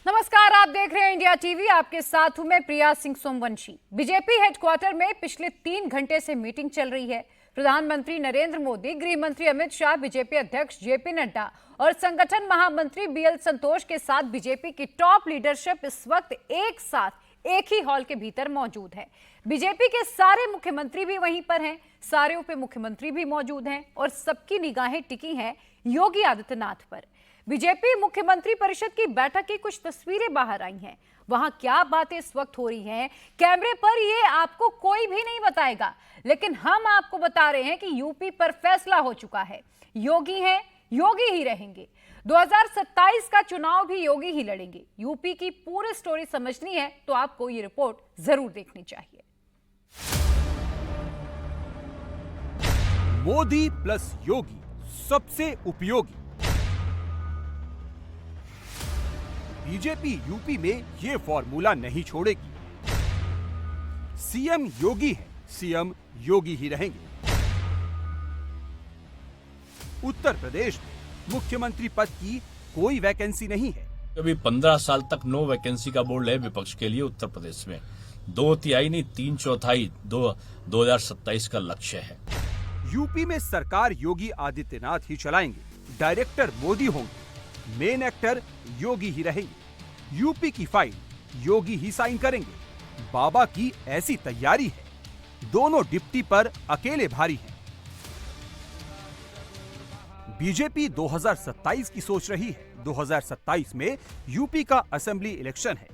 नमस्कार, आप देख रहे हैं इंडिया टीवी। आपके साथ हूं मैं प्रिया सिंह सोमवंशी। बीजेपी हेडक्वार्टर में पिछले 3 घंटे से मीटिंग चल रही है। प्रधानमंत्री नरेंद्र मोदी, गृह मंत्री अमित शाह, बीजेपी अध्यक्ष जेपी नड्डा और संगठन महामंत्री बीएल संतोष के साथ बीजेपी की टॉप लीडरशिप इस वक्त एक साथ एक ही हॉल के भीतर मौजूद है। बीजेपी के सारे मुख्यमंत्री भी वहीं पर हैं, सारे उप मुख्यमंत्री भी मौजूद हैं और सबकी निगाहें टिकी हैं योगी आदित्यनाथ पर। बीजेपी मुख्यमंत्री परिषद की बैठक की कुछ तस्वीरें बाहर आई हैं। वहां क्या बातें इस वक्त हो रही हैं, कैमरे पर ये आपको कोई भी नहीं बताएगा, लेकिन हम आपको बता रहे हैं कि यूपी पर फैसला हो चुका है। योगी हैं, योगी ही रहेंगे। 2027 का चुनाव भी योगी ही लड़ेंगे। यूपी की पूरी स्टोरी समझनी है तो आपको ये रिपोर्ट जरूर देखनी चाहिए। मोदी प्लस योगी सबसे उपयोगी। बीजेपी यूपी में ये फॉर्मूला नहीं छोड़ेगी। सीएम योगी है, सीएम योगी ही रहेंगे। उत्तर प्रदेश में मुख्यमंत्री पद की कोई वैकेंसी नहीं है। अभी 15 साल तक नो वैकेंसी का बोर्ड है विपक्ष के लिए उत्तर प्रदेश में। 2/3 नहीं 3/4 2027 का लक्ष्य है। यूपी में सरकार योगी आदित्यनाथ ही चलाएंगे। डायरेक्टर मोदी होंगे, मेन एक्टर योगी ही रहेंगे। यूपी की फाइल योगी ही साइन करेंगे। बाबा की ऐसी तैयारी है, दोनों डिप्टी पर अकेले भारी हैं। बीजेपी 2027 की सोच रही है। 2027 में यूपी का असेंबली इलेक्शन है।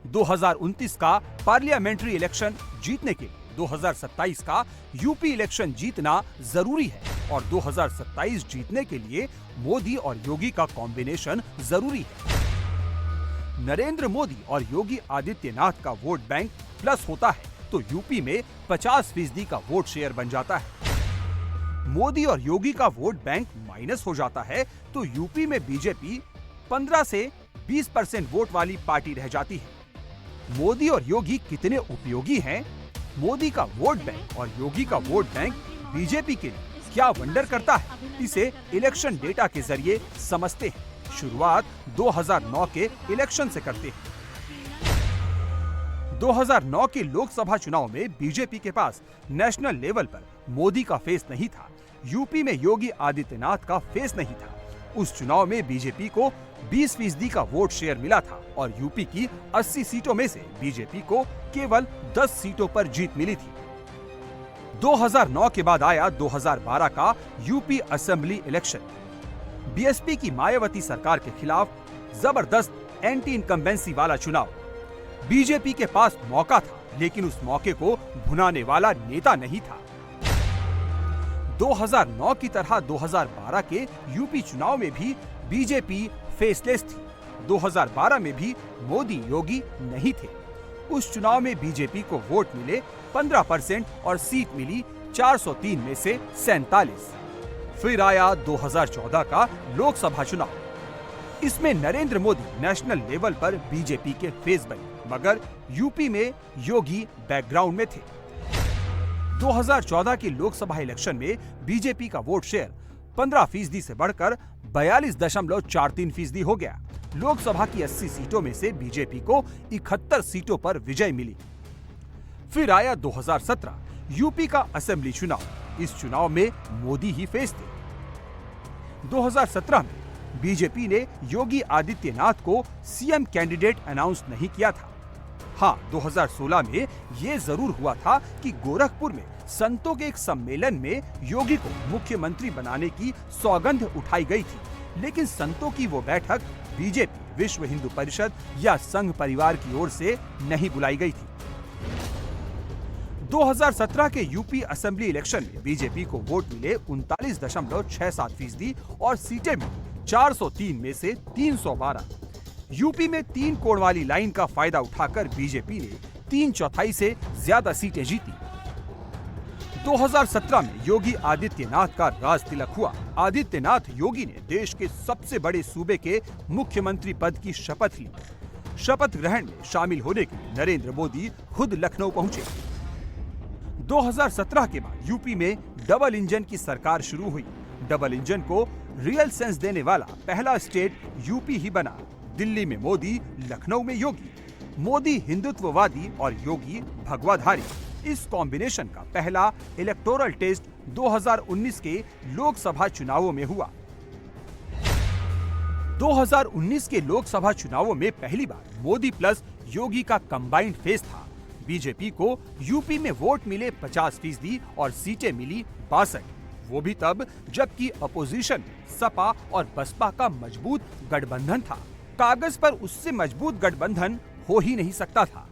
2029 का पार्लियामेंट्री इलेक्शन जीतने के लिए 2027 का यूपी इलेक्शन जीतना जरूरी है और 2027 जीतने के लिए मोदी और योगी का कॉम्बिनेशन जरूरी है। नरेंद्र मोदी और योगी आदित्यनाथ का वोट बैंक प्लस होता है तो यूपी में 50% का वोट शेयर बन जाता है। मोदी और योगी का वोट बैंक माइनस हो जाता है तो यूपी में बीजेपी 15 से 20% वोट वाली पार्टी रह जाती है। मोदी और योगी कितने उपयोगी हैं? मोदी का वोट बैंक और योगी का वोट बैंक बीजेपी के लिए क्या वंडर करता है, इसे इलेक्शन डेटा के जरिए समझते हैं। शुरुआत 2009 के इलेक्शन से करते हैं। 2009 के लोकसभा चुनाव में बीजेपी के पास नेशनल लेवल पर मोदी का फेस नहीं था। यूपी में योगी आदित्यनाथ का फेस नहीं था। उस चुनाव में बीजेपी को 20% का वोट शेयर मिला था और यूपी की 80 सीटों में से बीजेपी को केवल 10 सीटों पर जीत मिली थी। 2009 के बाद आया 2012 का यूपी असेंबली इलेक्शन। बीएसपी की मायावती सरकार के खिलाफ जबरदस्त एंटी इनकम्बेंसी वाला चुनाव। बीजेपी के पास मौका था लेकिन उस मौके को भुनाने वाला नेता नहीं था। 2009 की तरह 2012 के यूपी चुनाव में भी बीजेपी फेसलेस थी। 2012 में भी मोदी योगी नहीं थे। उस चुनाव में बीजेपी को वोट मिले 15% और सीट मिली 403 में से 47। फिर आया 2014 का लोकसभा चुनाव। इसमें नरेंद्र मोदी नेशनल लेवल पर बीजेपी के फेस बने, मगर यूपी में योगी बैकग्राउंड में थे। 2014 के लोकसभा इलेक्शन में बीजेपी का वोट शेयर 15% से बढ़कर 42.43% हो गया। लोकसभा की 80 सीटों में से बीजेपी को 71 सीटों पर विजय मिली। फिर आया 2017 यूपी का असेंबली चुनाव। इस चुनाव में मोदी ही फेस थे। 2017 में बीजेपी ने योगी आदित्यनाथ को सीएम कैंडिडेट अनाउंस नहीं किया था। हाँ, 2016 में ये जरूर हुआ था कि गोरखपुर में संतों के एक सम्मेलन में योगी को मुख्यमंत्री बनाने की सौगंध उठाई गई थी, लेकिन संतों की वो बैठक बीजेपी, विश्व हिंदू परिषद या संघ परिवार की ओर से नहीं बुलाई गई थी। 2017 के यूपी असेंबली इलेक्शन में बीजेपी को वोट मिले 39.67% और सीटें मिली 403 में से 312। यूपी में 3 कोण वाली लाइन का फायदा उठाकर बीजेपी ने 3/4 से ज्यादा सीटें जीती। 2017 में योगी आदित्यनाथ का राज तिलक हुआ। आदित्यनाथ योगी ने देश के सबसे बड़े सूबे के मुख्यमंत्री पद की शपथ ली। शपथ ग्रहण में शामिल होने के लिए नरेंद्र मोदी खुद लखनऊ पहुंचे। 2017 के बाद यूपी में डबल इंजन की सरकार शुरू हुई। डबल इंजन को रियल सेंस देने वाला पहला स्टेट यूपी ही बना। दिल्ली में मोदी, लखनऊ में योगी। मोदी हिंदुत्ववादी और योगी भगवाधारी। इस कॉम्बिनेशन का पहला इलेक्टोरल टेस्ट 2019 के लोकसभा चुनावों में हुआ। 2019 के लोकसभा चुनावों में पहली बार मोदी प्लस योगी का कंबाइंड फेस था। बीजेपी को यूपी में वोट मिले 50% और सीटें मिली 62, वो भी तब जबकि अपोजिशन सपा और बसपा का मजबूत गठबंधन था। कागज पर उससे मजबूत गठबंधन हो ही नहीं सकता था।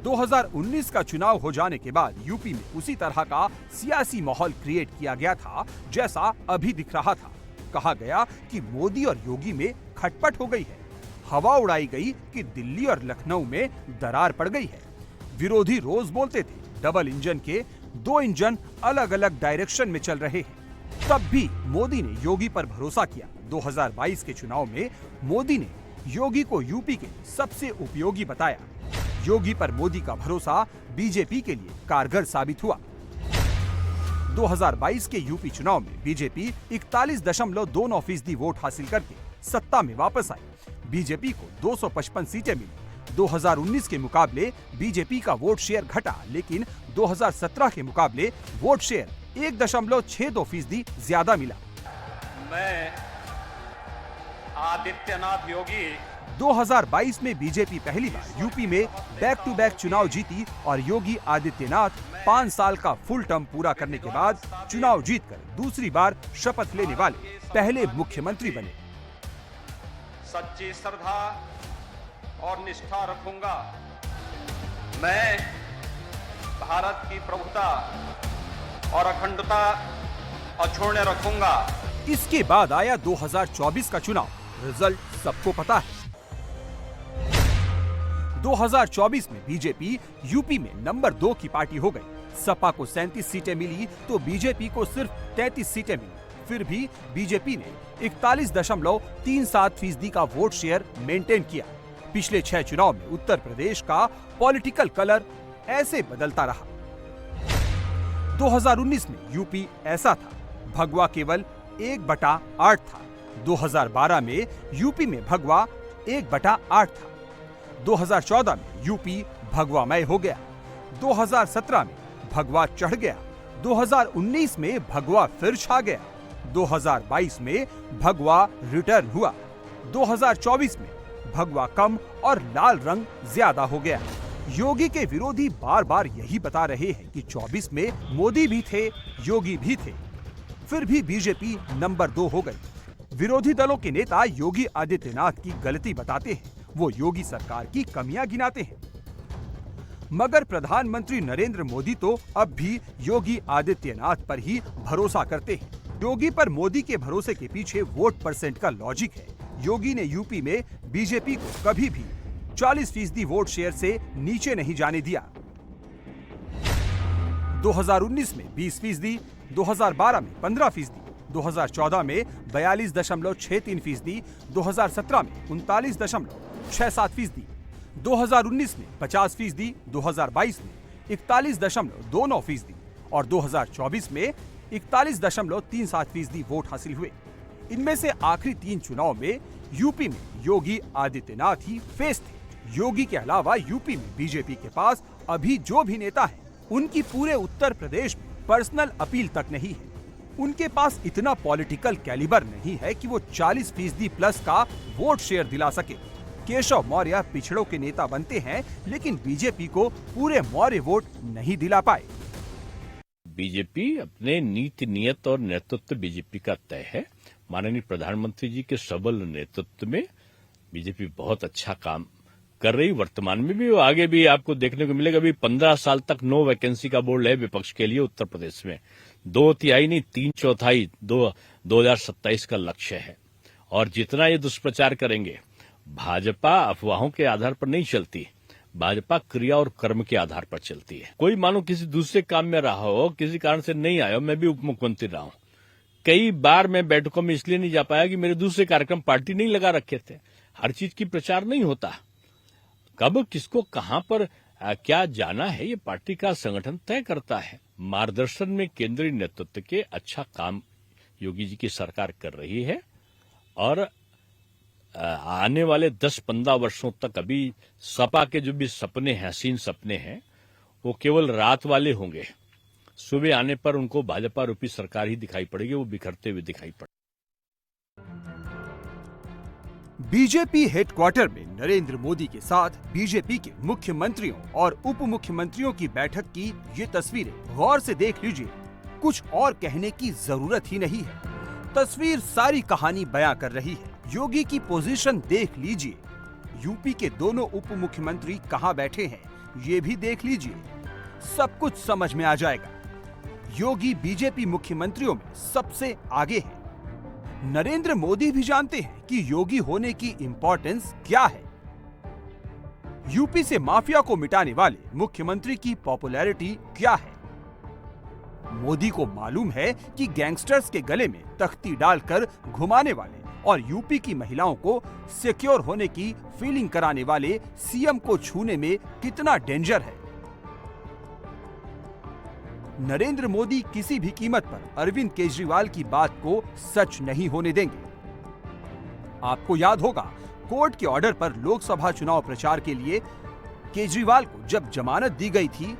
2019 का चुनाव हो जाने के बाद यूपी में उसी तरह का सियासी माहौल क्रिएट किया गया था जैसा अभी दिख रहा था। कहा गया कि मोदी और योगी में खटपट हो गई है। हवा उड़ाई गई कि दिल्ली और लखनऊ में दरार पड़ गई है। विरोधी रोज बोलते थे डबल इंजन के 2 इंजन अलग अलग डायरेक्शन में चल रहे हैं। तब भी मोदी ने योगी पर भरोसा किया। 2022 के चुनाव में मोदी ने योगी को यूपी के सबसे उपयोगी बताया। योगी पर मोदी का भरोसा बीजेपी के लिए कारगर साबित हुआ। 2022 के यूपी चुनाव में बीजेपी 41.29% वोट हासिल करके सत्ता में वापस आई। बीजेपी को 255 सीटें मिली। 2019 के मुकाबले बीजेपी का वोट शेयर घटा, लेकिन 2017 के मुकाबले वोट शेयर 1.62% ज्यादा मिला। मैं आदित्यनाथ योगी 2022 में बीजेपी पहली बार यूपी में बैक टू बैक चुनाव जीती और योगी आदित्यनाथ 5 साल का फुल टर्म पूरा करने के बाद चुनाव जीतकर दूसरी बार शपथ लेने वाले पहले मुख्यमंत्री बने। सच्ची श्रद्धा और निष्ठा रखूंगा। मैं भारत की प्रभुता और अखंडता अक्षुण्ण रखूंगा। इसके बाद आया 2024 का चुनाव। रिजल्ट सबको पता है। 2024 में बीजेपी यूपी में नंबर 2 की पार्टी हो गई। सपा को 37 सीटें मिली तो बीजेपी को सिर्फ 33 सीटें मिली। फिर भी बीजेपी ने 41.37% का वोट शेयर मेंटेन किया। पिछले 6 चुनाव में उत्तर प्रदेश का पॉलिटिकल कलर ऐसे बदलता रहा। 2019 में यूपी ऐसा था, भगवा केवल 1/8 था। 2012 में यूपी में भगवा 1/8 था। 2014 में यूपी भगवामय हो गया। 2017 में भगवा चढ़ गया। 2019 में भगवा फिर छा गया। 2022 में भगवा रिटर्न हुआ। 2024 में भगवा कम और लाल रंग ज्यादा हो गया। योगी के विरोधी बार बार यही बता रहे हैं कि 24 में मोदी भी थे, योगी भी थे। फिर भी बीजेपी नंबर 2 हो गई। विरोधी दलों के नेता योगी आदित्यनाथ की गलती बताते हैं, वो योगी सरकार की कमियां गिनाते हैं। मगर प्रधानमंत्री नरेंद्र मोदी तो अब भी योगी आदित्यनाथ पर ही भरोसा करते हैं। योगी पर मोदी के भरोसे के पीछे वोट परसेंट का लॉजिक है। योगी ने यूपी में बीजेपी को कभी भी 40% वोट शेयर से नीचे नहीं जाने दिया। 2019 में 20%, 2012 में 15%, 2014 में 42.63%, 2017 में 39.67%, 2019 में 50%, 2022 में 41.29% और 2024 में 41.37% वोट हासिल हुए। इनमें से आखिरी 3 चुनाव में यूपी में योगी आदित्यनाथ ही फेस थे। योगी के अलावा यूपी में बीजेपी के पास अभी जो भी नेता है, उनकी पूरे उत्तर प्रदेश में पर्सनल अपील तक नहीं है। उनके पास इतना पॉलिटिकल कैलिबर नहीं है कि वो 40% प्लस का वोट शेयर दिला सके। केशव मौर्य पिछड़ों के नेता बनते हैं, लेकिन बीजेपी को पूरे मौर्य वोट नहीं दिला पाए। बीजेपी अपने नीति नियत और नेतृत्व बीजेपी का तय है। माननीय प्रधानमंत्री जी के सबल नेतृत्व में बीजेपी बहुत अच्छा काम कर रही, वर्तमान में भी और आगे भी आपको देखने को मिलेगा। अभी 15 साल तक नो वैकेंसी का बोर्ड है विपक्ष के लिए उत्तर प्रदेश में। 2/3 नहीं 3/4 2027 का लक्ष्य है। और जितना ये दुष्प्रचार करेंगे, भाजपा अफवाहों के आधार पर नहीं चलती, भाजपा क्रिया और कर्म के आधार पर चलती है। कोई मानो किसी दूसरे काम में रहा हो, किसी कारण से नहीं आया हो, मैं भी उप मुख्यमंत्री रहा हूं, कई बार मैं बैठकों में इसलिए नहीं जा पाया कि मेरे दूसरे कार्यक्रम पार्टी नहीं लगा रखे थे। हर चीज की प्रचार नहीं होता, कब किसको कहां पर क्या जाना है ये पार्टी का संगठन तय करता है। मार्गदर्शन में केंद्रीय नेतृत्व के अच्छा काम योगी जी की सरकार कर रही है और आने वाले 10-15 वर्षों तक अभी सपा के जो भी सपने हैं, हसीन सपने हैं, वो केवल रात वाले होंगे। सुबह आने पर उनको भाजपा रूपी सरकार ही दिखाई पड़ेगी, वो बिखरते हुए दिखाई पड़ेगी। बीजेपी हेडक्वार्टर में नरेंद्र मोदी के साथ बीजेपी के मुख्यमंत्रियों और उप मुख्यमंत्रियों की बैठक की ये तस्वीरें गौर से देख लीजिए। कुछ और कहने की जरूरत ही नहीं है, तस्वीर सारी कहानी बयां कर रही है। योगी की पोजीशन देख लीजिए, यूपी के दोनों उप मुख्यमंत्री कहां बैठे हैं ये भी देख लीजिए, सब कुछ समझ में आ जाएगा। योगी बीजेपी मुख्यमंत्रियों में सबसे आगे है। नरेंद्र मोदी भी जानते हैं कि योगी होने की इंपॉर्टेंस क्या है। यूपी से माफिया को मिटाने वाले मुख्यमंत्री की पॉपुलैरिटी क्या है। मोदी को मालूम है कि गैंगस्टर्स के गले में तख्ती डालकर घुमाने वाले और यूपी की महिलाओं को सिक्योर होने की फीलिंग कराने वाले सीएम को छूने में कितना डेंजर है। नरेंद्र मोदी किसी भी कीमत पर अरविंद केजरीवाल की बात को सच नहीं होने देंगे। आपको याद होगा, कोर्ट के ऑर्डर पर लोकसभा चुनाव प्रचार के लिए केजरीवाल को जब जमानत दी गई थी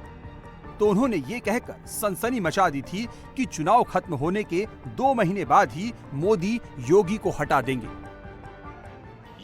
तो उन्होंने ये कहकर सनसनी मचा दी थी कि चुनाव खत्म होने के 2 महीने बाद ही मोदी योगी को हटा देंगे।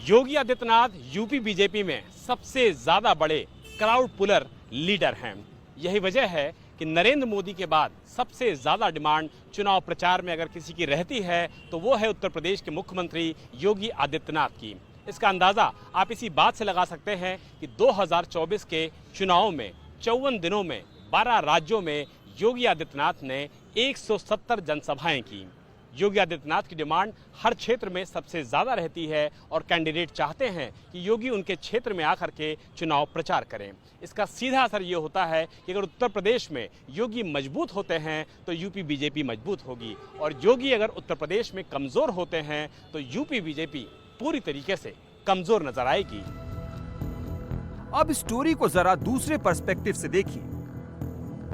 योगी आदित्यनाथ यूपी बीजेपी में सबसे ज्यादा बड़े क्राउड पुलर लीडर हैं। यही वजह है कि नरेंद्र मोदी के बाद सबसे ज्यादा डिमांड चुनाव प्रचार में अगर किसी की रहती है तो वो है उत्तर प्रदेश के मुख्यमंत्री योगी आदित्यनाथ की। इसका अंदाजा आप इसी बात से लगा सकते हैं कि 2024 के चुनाव में 54 दिनों में 12 राज्यों में योगी आदित्यनाथ ने 170 जनसभाएं की। योगी आदित्यनाथ की डिमांड हर क्षेत्र में सबसे ज्यादा रहती है और कैंडिडेट चाहते हैं कि योगी उनके क्षेत्र में आकर के चुनाव प्रचार करें। इसका सीधा असर ये होता है कि अगर उत्तर प्रदेश में योगी मजबूत होते हैं तो यूपी बीजेपी मजबूत होगी, और योगी अगर उत्तर प्रदेश में कमजोर होते हैं तो यूपी बीजेपी पूरी तरीके से कमजोर नजर आएगी। अब स्टोरी को जरा दूसरे पर्सपेक्टिव से देखिए।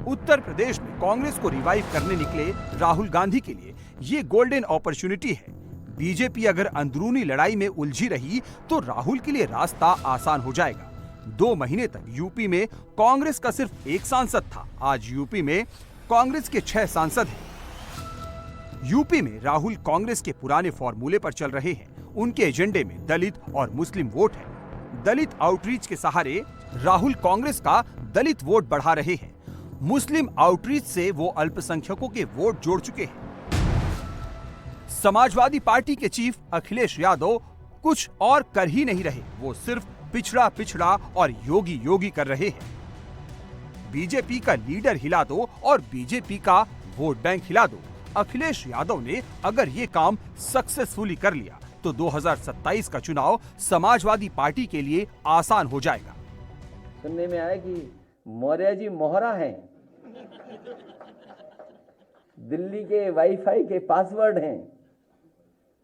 उत्तर प्रदेश में कांग्रेस को रिवाइव करने निकले राहुल गांधी के लिए ये गोल्डन अपॉर्चुनिटी है। बीजेपी अगर अंदरूनी लड़ाई में उलझी रही तो राहुल के लिए रास्ता आसान हो जाएगा। 2 महीने तक यूपी में कांग्रेस का सिर्फ 1 सांसद था, आज यूपी में कांग्रेस के 6 सांसद हैं। यूपी में राहुल कांग्रेस के पुराने फॉर्मूले पर चल रहे हैं। उनके एजेंडे में दलित और मुस्लिम वोट है। दलित आउटरीच के सहारे राहुल कांग्रेस का दलित वोट बढ़ा रहे हैं। मुस्लिम आउटरीच से वो अल्पसंख्यकों के वोट जोड़ चुके हैं। समाजवादी पार्टी के चीफ अखिलेश यादव कुछ और कर ही नहीं रहे, वो सिर्फ पिछड़ा पिछड़ा और योगी योगी कर रहे हैं। बीजेपी का लीडर हिला दो और बीजेपी का वोट बैंक हिला दो। अखिलेश यादव ने अगर ये काम सक्सेसफुली कर लिया तो 2027 का चुनाव समाजवादी पार्टी के लिए आसान हो जाएगा। सुनने में आया कि मौर्य जी मोहरा हैं, दिल्ली के वाईफाई के पासवर्ड हैं।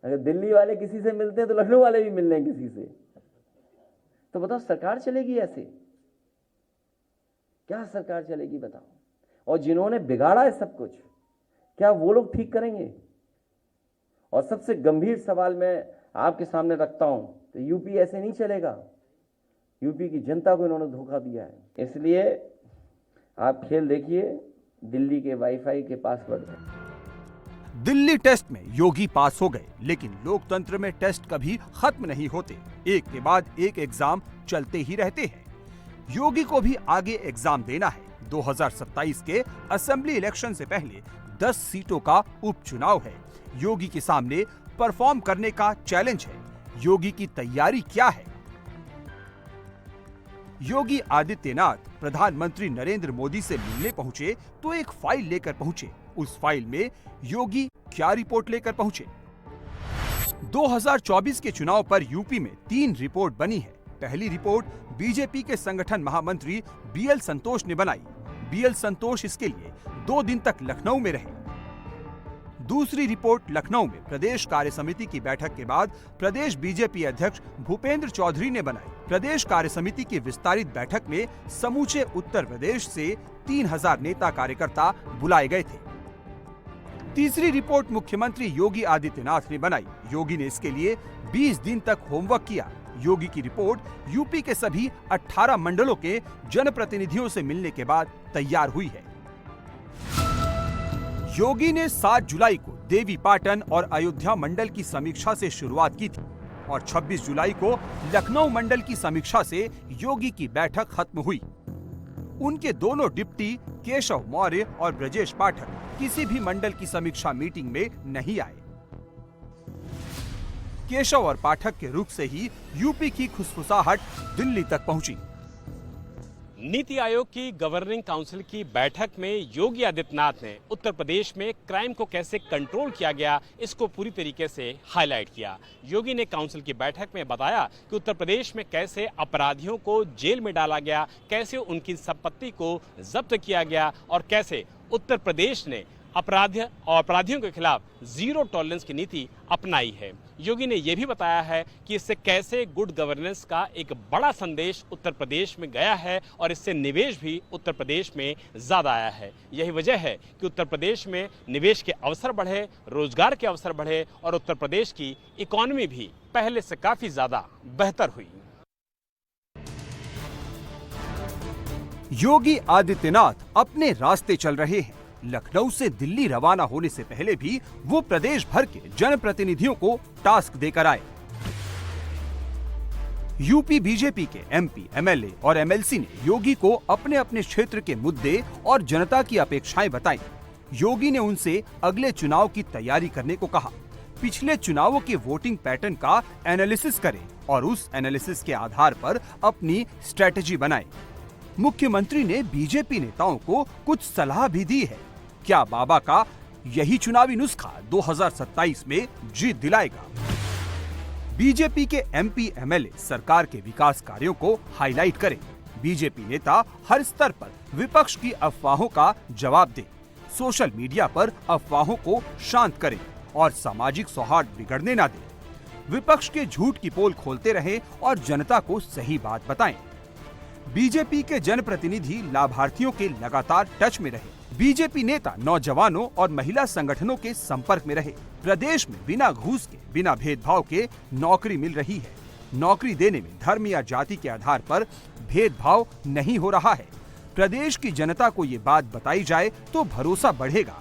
अगर दिल्ली वाले किसी से मिलते हैं तो लखनऊ वाले भी मिल रहे हैं किसी से। तो बताओ सरकार चलेगी ऐसे? क्या सरकार चलेगी बताओ? और जिन्होंने बिगाड़ा है सब कुछ, क्या वो लोग ठीक करेंगे? और सबसे गंभीर सवाल मैं आपके सामने रखता हूं, तो यूपी ऐसे नहीं चलेगा। यूपी की जनता को इन्होंने धोखा दिया है। इसलिए आप खेल देखिए, दिल्ली के वाईफाई के पासवर्ड में। दिल्ली टेस्ट में योगी पास हो गए, लेकिन लोकतंत्र में टेस्ट कभी खत्म नहीं होते। एक के बाद एक एग्जाम चलते ही रहते हैं। योगी को भी आगे एग्जाम देना है। 2027 के असेंबली इलेक्शन से पहले 10 सीटों का उपचुनाव है। योगी के सामने परफॉर्म करने का चैलेंज है। योगी की तैयारी क्या है? योगी आदित्यनाथ प्रधानमंत्री नरेंद्र मोदी से मिलने पहुंचे तो एक फाइल लेकर पहुंचे। उस फाइल में योगी क्या रिपोर्ट लेकर पहुंचे? 2024 के चुनाव पर यूपी में 3 रिपोर्ट बनी है। पहली रिपोर्ट बीजेपी के संगठन महामंत्री बीएल संतोष ने बनाई। बीएल संतोष इसके लिए 2 दिन तक लखनऊ में रहे। दूसरी रिपोर्ट लखनऊ में प्रदेश कार्य समिति की बैठक के बाद प्रदेश बीजेपी अध्यक्ष भूपेंद्र चौधरी ने बनाई। प्रदेश कार्य समिति की विस्तारित बैठक में समूचे उत्तर प्रदेश से 3000 नेता कार्यकर्ता बुलाए गए थे। तीसरी रिपोर्ट मुख्यमंत्री योगी आदित्यनाथ ने बनाई। योगी ने इसके लिए 20 दिन तक होमवर्क किया। योगी की रिपोर्ट यूपी के सभी 18 मंडलों के जनप्रतिनिधियों से मिलने के बाद तैयार हुई है। योगी ने 7 जुलाई को देवी पाटन और अयोध्या मंडल की समीक्षा से शुरुआत की थी और 26 जुलाई को लखनऊ मंडल की समीक्षा से योगी की बैठक खत्म हुई। उनके दोनों डिप्टी केशव मौर्य और ब्रजेश पाठक किसी भी मंडल की समीक्षा मीटिंग में नहीं आए। केशव और पाठक के रुख से ही यूपी की खुसफुसाहट दिल्ली तक पहुंची। नीति आयोग की गवर्निंग काउंसिल की बैठक में योगी आदित्यनाथ ने उत्तर प्रदेश में क्राइम को कैसे कंट्रोल किया गया इसको पूरी तरीके से हाईलाइट किया। योगी ने काउंसिल की बैठक में बताया कि उत्तर प्रदेश में कैसे अपराधियों को जेल में डाला गया, कैसे उनकी संपत्ति को जब्त किया गया और कैसे उत्तर प्रदेश ने अपराधियों के खिलाफ जीरो टॉलरेंस की नीति अपनाई है। योगी ने यह भी बताया है कि इससे कैसे गुड गवर्नेंस का एक बड़ा संदेश उत्तर प्रदेश में गया है और इससे निवेश भी उत्तर प्रदेश में ज्यादा आया है। यही वजह है कि उत्तर प्रदेश में निवेश के अवसर बढ़े, रोजगार के अवसर बढ़े और उत्तर प्रदेश की इकोनॉमी भी पहले से काफी ज्यादा बेहतर हुई। योगी आदित्यनाथ अपने रास्ते चल रहे हैं। लखनऊ से दिल्ली रवाना होने से पहले भी वो प्रदेश भर के जनप्रतिनिधियों को टास्क देकर आए। यूपी बीजेपी के एमपी, एमएलए और एमएलसी ने योगी को अपने अपने क्षेत्र के मुद्दे और जनता की अपेक्षाएं बताई। योगी ने उनसे अगले चुनाव की तैयारी करने को कहा। पिछले चुनावों के वोटिंग पैटर्न का एनालिसिस करें और उस एनालिसिस के आधार पर अपनी स्ट्रेटेजी बनाएं। मुख्यमंत्री ने बीजेपी नेताओं को कुछ सलाह भी दी है। क्या बाबा का यही चुनावी नुस्खा 2027 में जीत दिलाएगा? बीजेपी के एमपी, एमएलए सरकार के विकास कार्यों को हाईलाइट करें। बीजेपी नेता हर स्तर पर विपक्ष की अफवाहों का जवाब दें। सोशल मीडिया पर अफवाहों को शांत करें और सामाजिक सौहार्द बिगड़ने ना दें। विपक्ष के झूठ की पोल खोलते रहें और जनता को सही बात बताएं। बीजेपी के जनप्रतिनिधि लाभार्थियों के लगातार टच में रहे। बीजेपी नेता नौजवानों और महिला संगठनों के संपर्क में रहे। प्रदेश में बिना घूस के, बिना भेदभाव के नौकरी मिल रही है। नौकरी देने में धर्म या जाति के आधार पर भेदभाव नहीं हो रहा है। प्रदेश की जनता को ये बात बताई जाए तो भरोसा बढ़ेगा।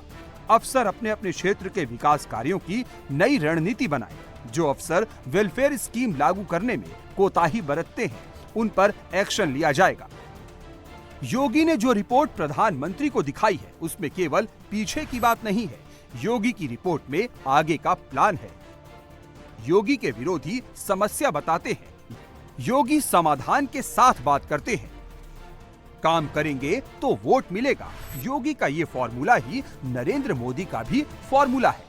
अफसर अपने अपने क्षेत्र के विकास कार्यों की नई रणनीति बनाएं। जो अफसर वेलफेयर स्कीम लागू करने में कोताही बरतते हैं उन पर एक्शन लिया जाएगा। योगी ने जो रिपोर्ट प्रधानमंत्री को दिखाई है उसमें केवल पीछे की बात नहीं है, योगी की रिपोर्ट में आगे का प्लान है। योगी के विरोधी समस्या बताते हैं, योगी समाधान के साथ बात करते हैं। काम करेंगे तो वोट मिलेगा। योगी का ये फॉर्मूला ही नरेंद्र मोदी का भी फॉर्मूला है।